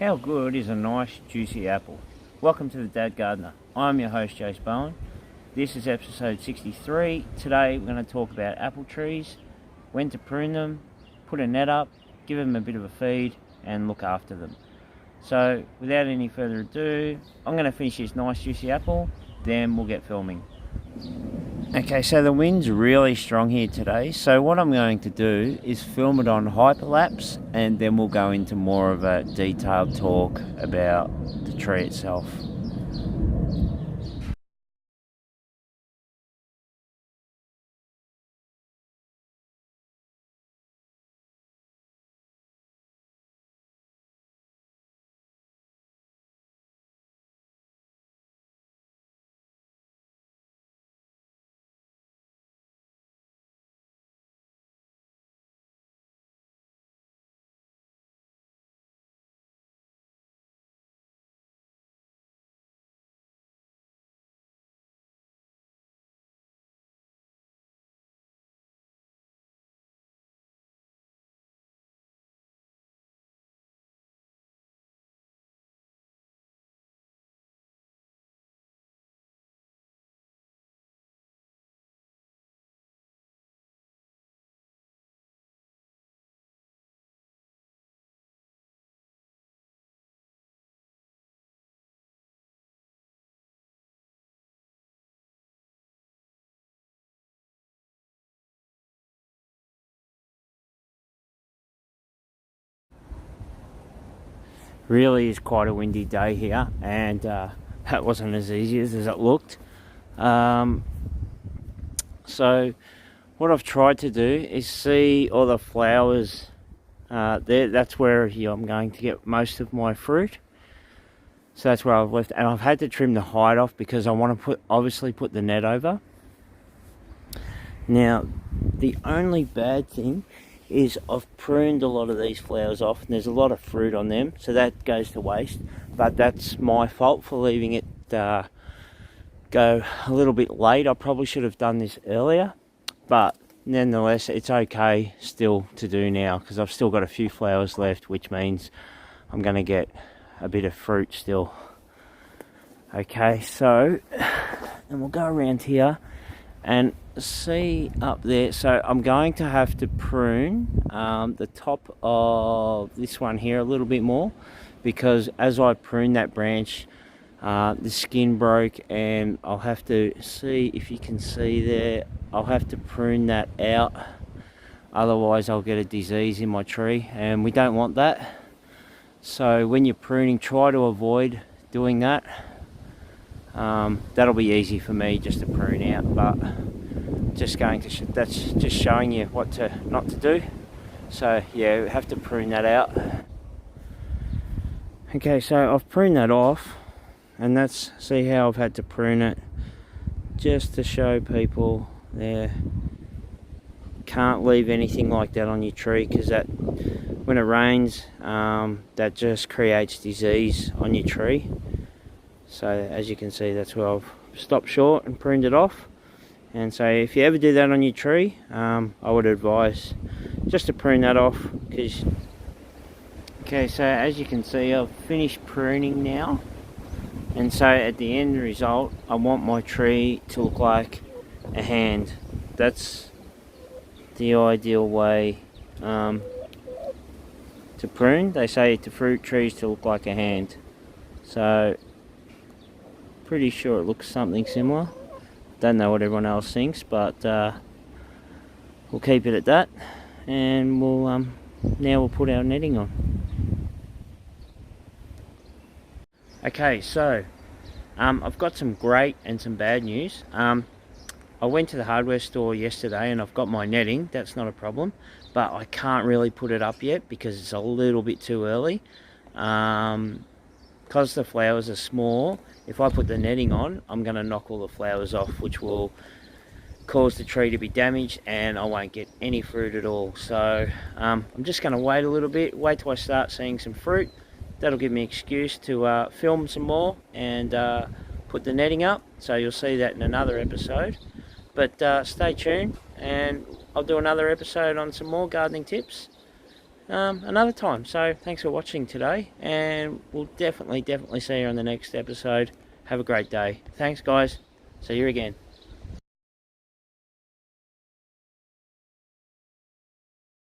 How good is a nice juicy apple? Welcome to the Dad Gardener. I'm your host Jace Bowen. This is episode 63. Today we're going to talk about apple trees, when to prune them, put a net up, give them a bit of a feed and look after them. So without any further ado, I'm going to finish this nice juicy apple, then we'll get filming. Okay, so the wind's really strong here today, so what I'm going to do is film it on hyperlapse and then we'll go into more of a detailed talk about the tree itself. Really is quite a windy day here, and that wasn't as easy as it looked. So what I've tried to do is see all the flowers there. That's where I'm going to get most of my fruit. So that's where I've left, and I've had to trim the height off because I want to obviously put the net over. Now the only bad thing is I've pruned a lot of these flowers off and there's a lot of fruit on them, so that goes to waste, but that's my fault for leaving it go a little bit late. I probably should have done this earlier, but nonetheless it's okay still to do now because I've still got a few flowers left, which means I'm going to get a bit of fruit still. Okay, so and we'll go around here and see up there. So I'm going to have to prune the top of this one here a little bit more, because as I prune that branch the skin broke, and I'll have to see if you can see there, I'll have to prune that out, otherwise I'll get a disease in my tree and we don't want that. So when you're pruning, try to avoid doing that. That'll be easy for me just to prune out, but just going to that's just showing you what not to do. So yeah, we have to prune that out. Okay, so I've pruned that off, and that's, see how I've had to prune it just to show people there. Can't leave anything like that on your tree, because that, when it rains, that just creates disease on your tree. So as you can see, that's where I've stopped short and pruned it off. And so if you ever do that on your tree, I would advise just to prune that off. Okay, so as you can see, I've finished pruning now, and so at the end result I want my tree to look like a hand. That's the ideal way to prune. They say to fruit trees to look like a hand, so pretty sure it looks something similar. Don't know what everyone else thinks, but we'll keep it at that, and we'll now we'll put our netting on. Okay, so I've got some great and some bad news. I went to the hardware store yesterday and I've got my netting. That's not a problem, but I can't really put it up yet because it's a little bit too early. Because the flowers are small, if I put the netting on, I'm going to knock all the flowers off, which will cause the tree to be damaged and I won't get any fruit at all. So I'm just going to wait a little bit, wait till I start seeing some fruit. That'll give me an excuse to film some more and put the netting up, so you'll see that in another episode. But stay tuned, and I'll do another episode on some more gardening tips another time. So thanks for watching today, and we'll definitely see you on the next episode. Have a great day. Thanks, guys. See you again.